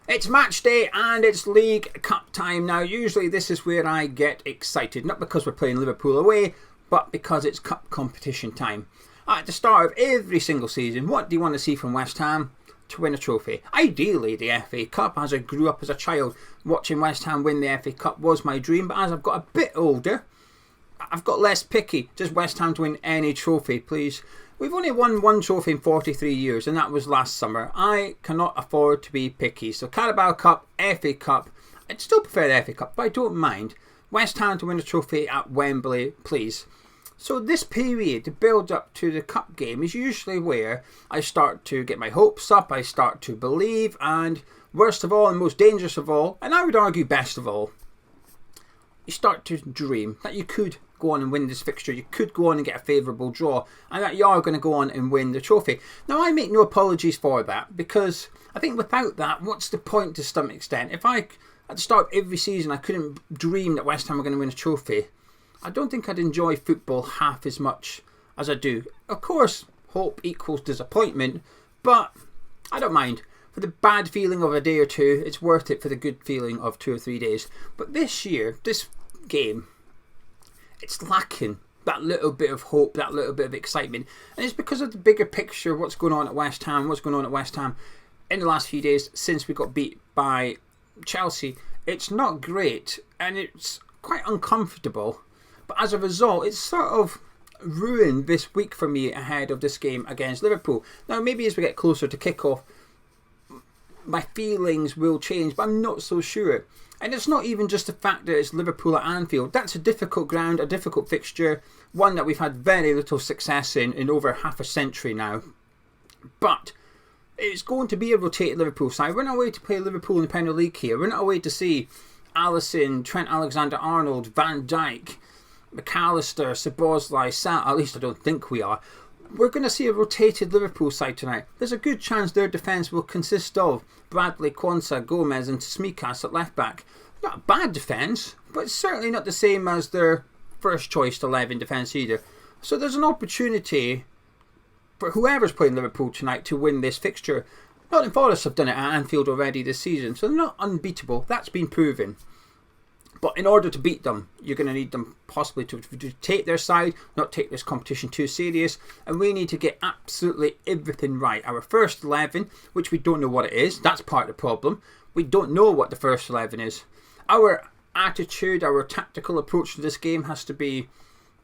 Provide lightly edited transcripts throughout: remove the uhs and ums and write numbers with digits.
It's match day and it's League Cup time now. Usually this is where I get excited, not because we're playing Liverpool away, but because it's cup competition time. At the start of every single season, what do you want to see from West Ham? To win a trophy. Ideally the FA Cup. As I grew up as a child, watching West Ham win the FA Cup was my dream, but as I've got a bit older, I've got less picky. Just West Ham to win any trophy, please. We've only won one trophy in 43 years, and that was last summer. I cannot afford to be picky. So Carabao Cup, FA Cup. I'd still prefer the FA Cup, but I don't mind. West Ham to win a trophy at Wembley, please. So this period, the build up to the cup game, is usually where I start to get my hopes up, I start to believe, and worst of all and most dangerous of all, and I would argue best of all, you start to dream that you could go on and win this fixture, you could go on and get a favourable draw, and that you are going to go on and win the trophy. Now I make no apologies for that, because I think without that, what's the point to some extent? If I, at the start of every season, I couldn't dream that West Ham were going to win a trophy, I don't think I'd enjoy football half as much as I do. Of course, hope equals disappointment, but I don't mind. For the bad feeling of a day or two, it's worth it for the good feeling of 2 or 3 days. But this year, this game, it's lacking that little bit of hope, that little bit of excitement. And it's because of the bigger picture, what's going on at West Ham, in the last few days since we got beat by Chelsea. It's not great, and it's quite uncomfortable. But as a result, it's sort of ruined this week for me ahead of this game against Liverpool. Now, maybe as we get closer to kick-off, my feelings will change, but I'm not so sure. And it's not even just the fact that it's Liverpool at Anfield. That's a difficult ground, a difficult fixture, one that we've had very little success in over half a century now. But it's going to be a rotated Liverpool side. We're not away to play Liverpool in the Premier League here. We're not away to see Alisson, Trent Alexander-Arnold, Van Dijk, McAllister, Szoboszlai, at least I don't think we are. We're going to see a rotated Liverpool side tonight. There's a good chance their defence will consist of Bradley, Quansah, Gomez and Tsimikas at left back. Not a bad defence, but it's certainly not the same as their first choice 11 defence either. So there's an opportunity for whoever's playing Liverpool tonight to win this fixture. Nottingham Forest have done it at Anfield already this season, so they're not unbeatable. That's been proven. But in order to beat them, you're going to need them possibly to take their side, not take this competition too serious. And we need to get absolutely everything right. Our first 11, which we don't know what it is, that's part of the problem. We don't know what the first 11 is. Our attitude, our tactical approach to this game has to be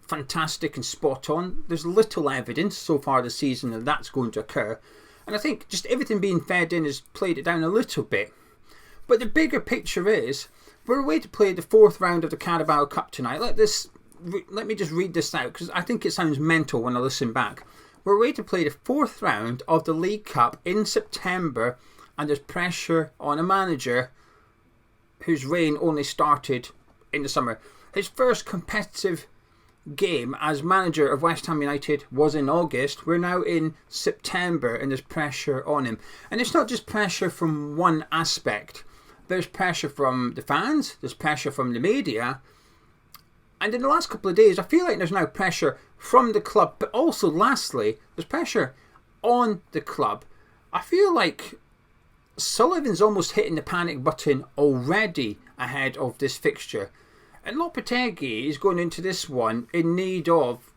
fantastic and spot on. There's little evidence so far this season that that's going to occur. And I think just everything being fed in has played it down a little bit. But the bigger picture is, we're away to play the 4th round of the Carabao Cup tonight. Let me just read this out, because I think it sounds mental when I listen back. We're away to play the 4th round of the League Cup in September, and there's pressure on a manager whose reign only started in the summer. His first competitive game as manager of West Ham United was in August. We're now in September and there's pressure on him. And it's not just pressure from one aspect. There's pressure from the fans, there's pressure from the media, and in the last couple of days I feel like there's now pressure from the club, but also lastly there's pressure on the club. I feel like Sullivan's almost hitting the panic button already ahead of this fixture, and Lopetegui is going into this one in need of,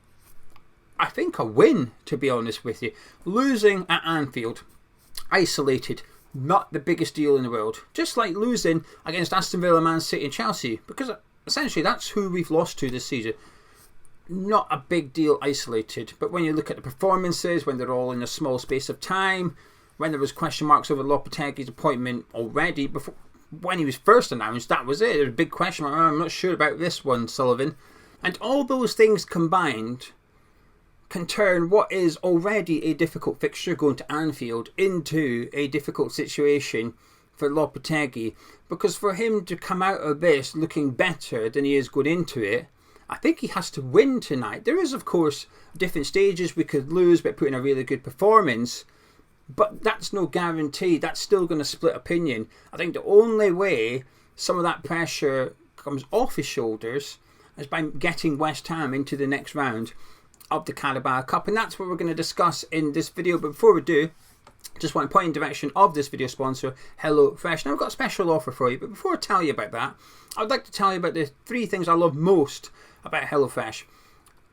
I think, a win, to be honest with you. Losing at Anfield, isolated, not the biggest deal in the world. Just like losing against Aston Villa, Man City and Chelsea, because essentially that's who we've lost to this season. Not a big deal isolated, but when you look at the performances, when they're all in a small space of time, when there was question marks over Lopetegui's appointment already, before, when he was first announced, that was it. There was a big question mark. I'm not sure about this one, Sullivan. And all those things combined can turn what is already a difficult fixture going to Anfield into a difficult situation for Lopetegui, because for him to come out of this looking better than he is going into it, I think he has to win tonight. There is, of course, different stages. We could lose by putting a really good performance, but that's no guarantee. That's still going to split opinion. I think the only way some of that pressure comes off his shoulders is by getting West Ham into the next round of the Carabao Cup, and that's what we're going to discuss in this video. But before we do, Just want to point in direction of this video sponsor, HelloFresh. Now I've got a special offer for you, but before I tell you about that, I'd like to tell you about the 3 things I love most about HelloFresh.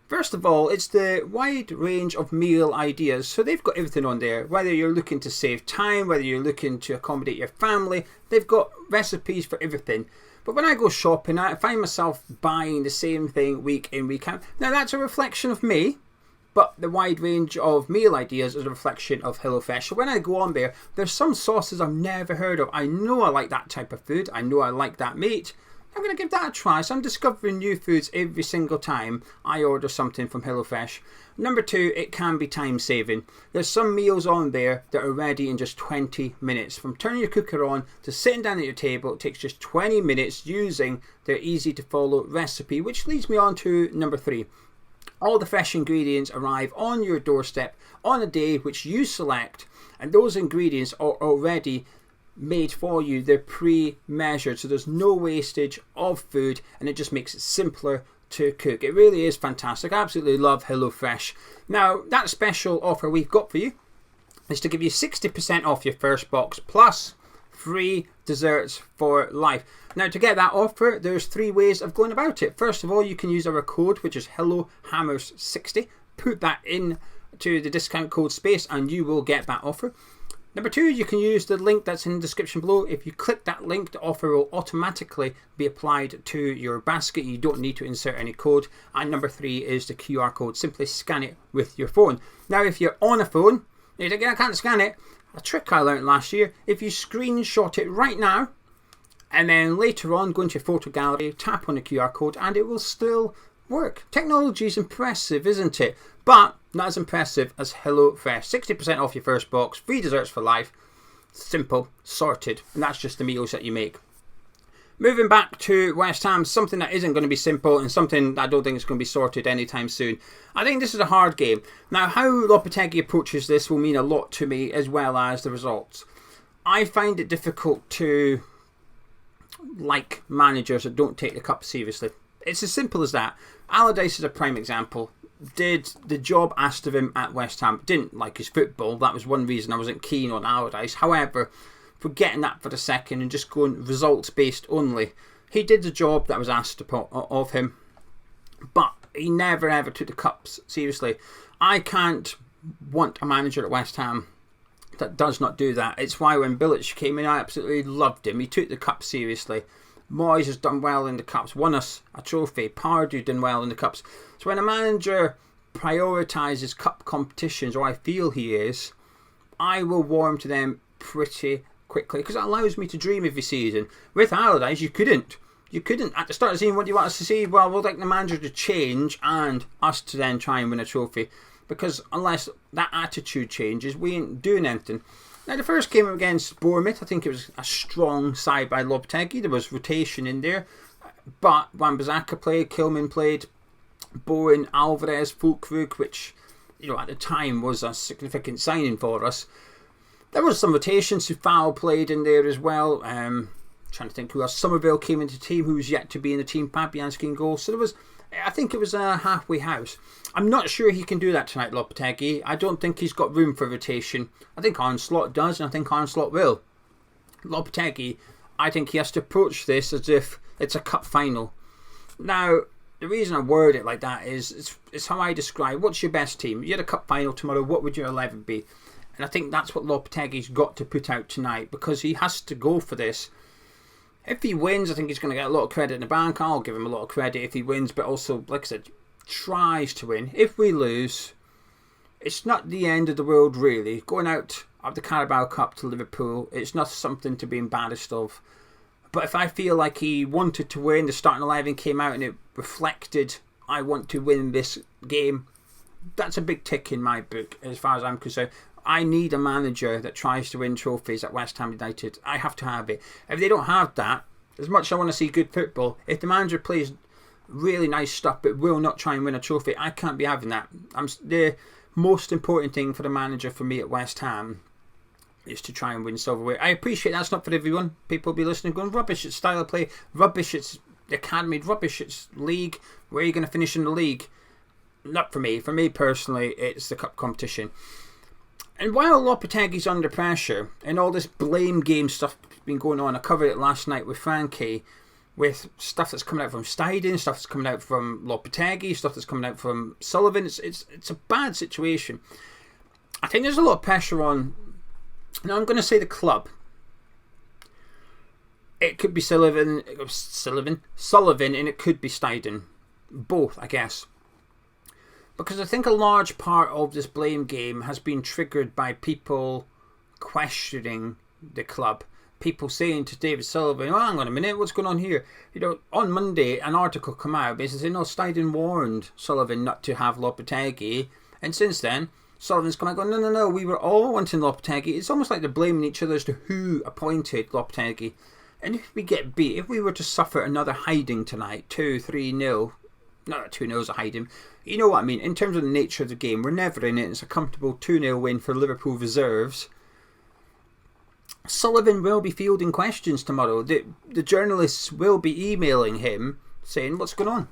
First of all, it's the wide range of meal ideas. So they've got everything on there. Whether you're looking to save time, whether you're looking to accommodate your family, they've got recipes for everything. But when I go shopping, I find myself buying the same thing week in, week out. Now that's a reflection of me. But the wide range of meal ideas is a reflection of HelloFresh. So when I go on there, there's some sauces I've never heard of. I know I like that type of food. I know I like that meat. I'm going to give that a try. So I'm discovering new foods every single time I order something from HelloFresh. Number 2, it can be time saving. There's some meals on there that are ready in just 20 minutes. From turning your cooker on to sitting down at your table, it takes just 20 minutes using their easy to follow recipe, which leads me on to number 3. All the fresh ingredients arrive on your doorstep on a day which you select, and those ingredients are already made for you. They're pre-measured, so there's no wastage of food, and it just makes it simpler to cook. It really is fantastic. I absolutely love HelloFresh. Now, that special offer we've got for you is to give you 60% off your first box plus free desserts for life. Now, to get that offer, there's 3 ways of going about it. First of all, you can use our code, which is HelloHammers60. Put that in to the discount code space and you will get that offer. Number 2, you can use the link that's in the description below. If you click that link, the offer will automatically be applied to your basket. You don't need to insert any code. And number 3 is the QR code. Simply scan it with your phone. Now, if you're on a phone, you think, I can't scan it. A trick I learned last year, if you screenshot it right now, and then later on go into your photo gallery, tap on the QR code, and it will still work. Technology is impressive, isn't it? But not as impressive as HelloFresh. 60% off your first box, free desserts for life. Simple, sorted, and that's just the meals that you make. Moving back to West Ham, something that isn't going to be simple and something that I don't think is going to be sorted anytime soon. I think this is a hard game. Now, how Lopetegui approaches this will mean a lot to me as well as the results. I find it difficult to like managers that don't take the cup seriously. It's as simple as that. Allardyce is a prime example. Did the job asked of him at West Ham. Didn't like his football. That was one reason I wasn't keen on Allardyce. However, forgetting that for a second and just going results based only, he did the job that was asked of him, but he never ever took the cups seriously. I can't want a manager at West Ham that does not do that. It's why when Bilic came in, I absolutely loved him. He took the cup seriously. Moyes has done well in the cups, won us a trophy. Pardew done well in the cups. So when a manager prioritises cup competitions, or I feel he is, I will warm to them pretty quickly, because it allows me to dream every season. With Allardyce, you couldn't at the start of the season. What do you want us to see? Well, we'd like the manager to change and us to then try and win a trophy, because unless that attitude changes, we ain't doing anything. Now, the first game against Bournemouth, I think it was a strong side by Lopetegui. There was rotation in there, but Wan-Bissaka played, Kilman played, Bowen, Alvarez, Fulkrug, which, you know, at the time was a significant signing for us. There was some rotations. Sufal played in there as well. Trying to think who else. Somerville came into the team, who's yet to be in the team. Fabianski in goal. So there was, I think it was a halfway house. I'm not sure he can do that tonight, Lopetegui. I don't think he's got room for rotation. I think Onslaught does, and I think Onslaught will. Lopetegui, I think he has to approach this as if it's a cup final. Now, the reason I word it like that is it's how I describe what's your best team. You had a cup final tomorrow, what would your 11 be? And I think that's what Lopetegui's got to put out tonight, because he has to go for this. If he wins, I think he's going to get a lot of credit in the bank. I'll give him a lot of credit if he wins, but also, like I said, tries to win. If we lose, it's not the end of the world, really. Going out of the Carabao Cup to Liverpool, it's not something to be embarrassed of. But if I feel like he wanted to win, the starting 11 came out and it reflected, I want to win this game, that's a big tick in my book as far as I'm concerned. I need a manager that tries to win trophies at West Ham United. I have to have it. If they don't have that, as much as I want to see good football, if the manager plays really nice stuff but will not try and win a trophy, I can't be having that. The most important thing for the manager for me at West Ham is to try and win silverware. I appreciate that's not for everyone. People will be listening going, rubbish, it's style of play, rubbish, it's the academy, rubbish, it's league. Where are you going to finish in the league? Not for me. For me personally, it's the cup competition. And while Lopetegui's under pressure, and all this blame game stuff has been going on, I covered it last night with Frankie, with stuff that's coming out from Steidten, stuff that's coming out from Lopetegui, stuff that's coming out from Sullivan. It's a bad situation. I think there's a lot of pressure on, now I'm going to say the club. It could be Sullivan, and it could be Steidten. Both, I guess. Because I think a large part of this blame game has been triggered by people questioning the club. People saying to David Sullivan, oh, hang on a minute, what's going on here? You know, on Monday, an article come out basically saying, no, Steidten warned Sullivan not to have Lopetegui. And since then, Sullivan's come out going, no, we were all wanting Lopetegui. It's almost like they're blaming each other as to who appointed Lopetegui. And if we get beat, if we were to suffer another hiding tonight, 2-3-0, not 2-0's a hiding, you know what I mean, in terms of the nature of the game, we're never in it, it's a comfortable 2-0 win for Liverpool reserves. Sullivan will be fielding questions tomorrow. The journalists will be emailing him saying, what's going on?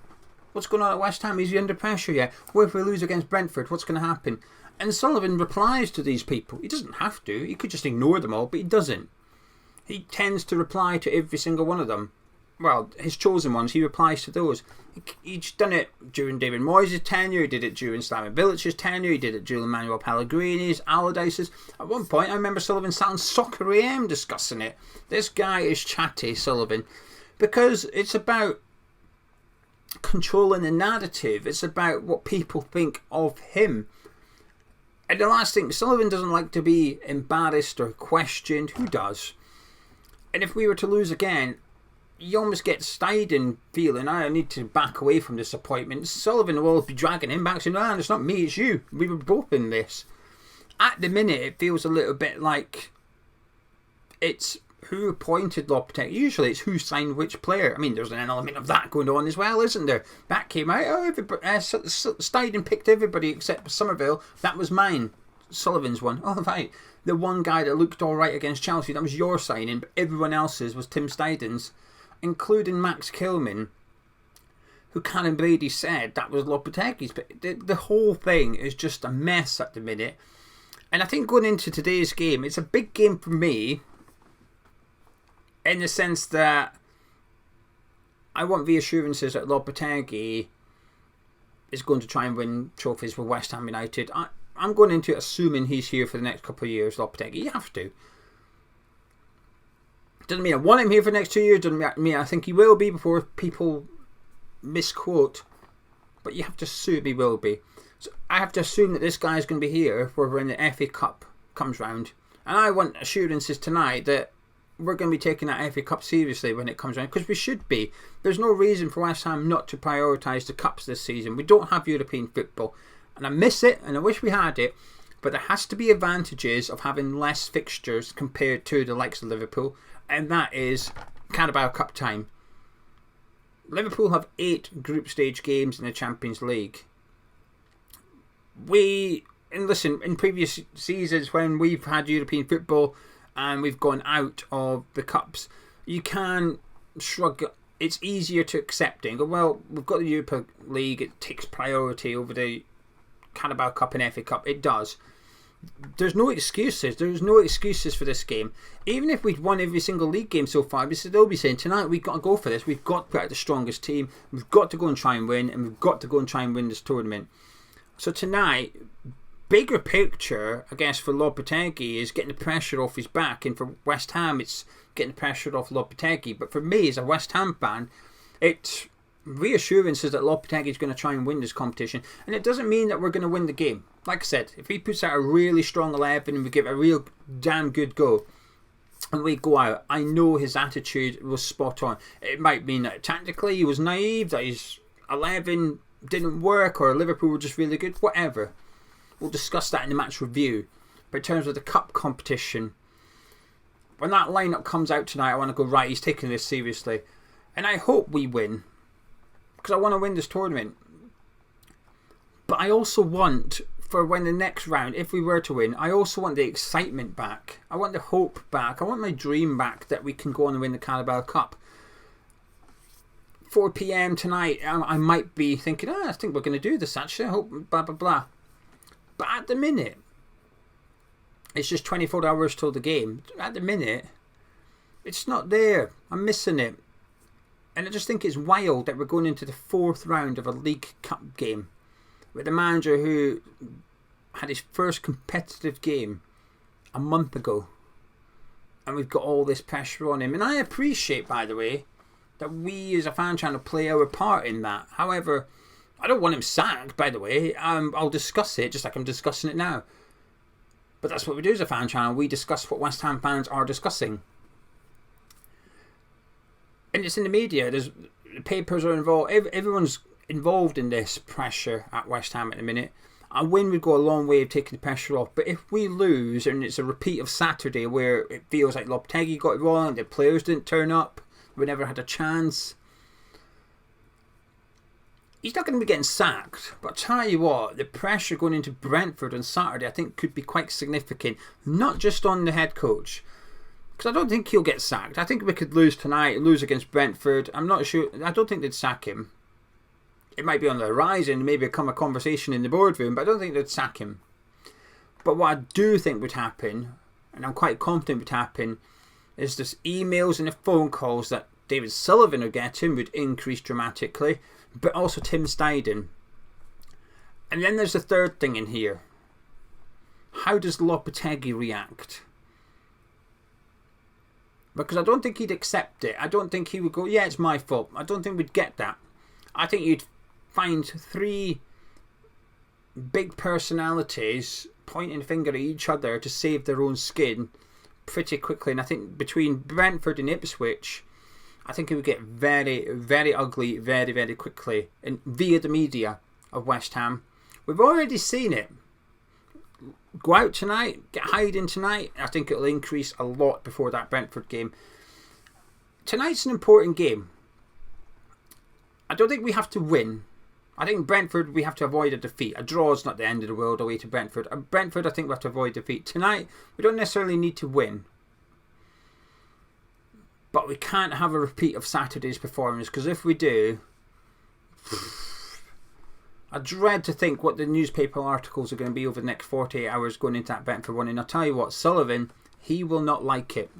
What's going on at West Ham? Is he under pressure yet? What if we lose against Brentford? What's going to happen? And Sullivan replies to these people. He doesn't have to. He could just ignore them all, but he doesn't. He tends to reply to every single one of them. Well, his chosen ones, he replies to those. He's done it during David Moyes' tenure, he did it during Slaven Bilic's tenure, he did it during Manuel Pellegrini's, Allardyce's. At one point, I remember Sullivan sat on Soccer AM discussing it. This guy is chatty, Sullivan, because it's about controlling the narrative. It's about what people think of him. And the last thing, Sullivan doesn't like to be embarrassed or questioned. Who does? And if we were to lose again, you almost get Steidten feeling, I need to back away from this appointment. Sullivan will be dragging him back, saying, it's not me, it's you. We were both in this. At the minute, it feels a little bit like it's who appointed Lopetegui. Usually it's who signed which player. I mean, there's an element of that going on as well, isn't there? That came out, Steidten picked everybody except Somerville. That was mine. Sullivan's one. Oh, right. The one guy that looked alright against Chelsea, that was your signing, but everyone else's was Tim Steidten's, including Max Kilman, who Callum Brady said that was Lopetegui's. But the whole thing is just a mess at the minute. And I think going into today's game, it's a big game for me, in the sense that I want reassurances that Lopetegui is going to try and win trophies for West Ham United. I'm going into it assuming he's here for the next couple of years, Lopetegui. You have to. Doesn't mean I want him here for the next 2 years. Doesn't mean I think he will be before people misquote. But you have to assume he will be. So I have to assume that this guy's going to be here for when the FA Cup comes round. And I want assurances tonight that we're going to be taking that FA Cup seriously when it comes around, because we should be. There's no reason for West Ham not to prioritise the Cups this season. We don't have European football. And I miss it, and I wish we had it, but there has to be advantages of having less fixtures compared to the likes of Liverpool, and that is Carabao Cup time. Liverpool have 8 group stage games in the Champions League. In previous seasons when we've had European football and we've gone out of the Cups, you can shrug. It's easier to accept it and go, well, we've got the Europa League, it takes priority over the Carabao Cup and FA Cup. It does. There's no excuses. There's no excuses for this game. Even if we'd won every single league game so far, we'd still be saying tonight we've got to go for this. We've got to put out the strongest team. We've got to go and try and win, and we've got to go and try and win this tournament. So tonight, bigger picture, I guess, for Lopetegui is getting the pressure off his back, and for West Ham, it's getting the pressure off Lopetegui. But for me, as a West Ham fan, it's reassurances that Lopetegui is going to try and win this competition, and it doesn't mean that we're going to win the game. Like I said, if he puts out a really strong 11 and we give it a real damn good go and we go out, I know his attitude was spot on. It might mean that tactically he was naive, that his 11 didn't work, or Liverpool were just really good, whatever. We'll discuss that in the match review. But in terms of the cup competition, when that lineup comes out tonight, I want to go, right, he's taking this seriously, and I hope we win, because I want to win this tournament. But I also want, for when the next round, if we were to win, I also want the excitement back. I want the hope back. I want my dream back that we can go on and win the Carabao Cup. 4 PM tonight, I might be thinking, I think we're going to do this actually. I hope, blah, blah, blah. But at the minute, it's just 24 hours till the game. At the minute, it's not there. I'm missing it. And I just think it's wild that we're going into the 4th round of a League Cup game with a manager who had his first competitive game a month ago. And we've got all this pressure on him. And I appreciate, by the way, that we as a fan channel play our part in that. However, I don't want him sacked, by the way. I'll discuss it just like I'm discussing it now. But that's what we do as a fan channel. We discuss what West Ham fans are discussing. And it's in the media. The papers are involved. Everyone's involved in this pressure at West Ham at the minute. A win would go a long way of taking the pressure off. But if we lose, and it's a repeat of Saturday where it feels like Lopetegui got it wrong, the players didn't turn up, we never had a chance, he's not going to be getting sacked. But I'll tell you what, the pressure going into Brentford on Saturday I think could be quite significant. Not just on the head coach, because I don't think he'll get sacked. I think we could lose tonight, lose against Brentford. I'm not sure. I don't think they'd sack him. It might be on the horizon, maybe become a conversation in the boardroom, but I don't think they'd sack him. But what I do think would happen, and I'm quite confident would happen, is this emails and the phone calls that David Sullivan are getting would increase dramatically, but also Tim Steidten. And then there's the third thing in here. How does Lopetegui react? Because I don't think he'd accept it. I don't think he would go, yeah, it's my fault. I don't think we'd get that. I think you'd find 3 big personalities pointing a finger at each other to save their own skin pretty quickly. And I think between Brentford and Ipswich, I think it would get very, very ugly very, very quickly. And via the media of West Ham. We've already seen it. Go out tonight, get hiding tonight. I think it'll increase a lot before that Brentford game. Tonight's an important game. I don't think we have to win. I think Brentford, we have to avoid a defeat. A draw is not the end of the world away to Brentford. Brentford, I think we have to avoid defeat. Tonight, we don't necessarily need to win. But we can't have a repeat of Saturday's performance, because if we do, I dread to think what the newspaper articles are going to be over the next 48 hours going into that Brentford one. And I'll tell you what, Sullivan, he will not like it.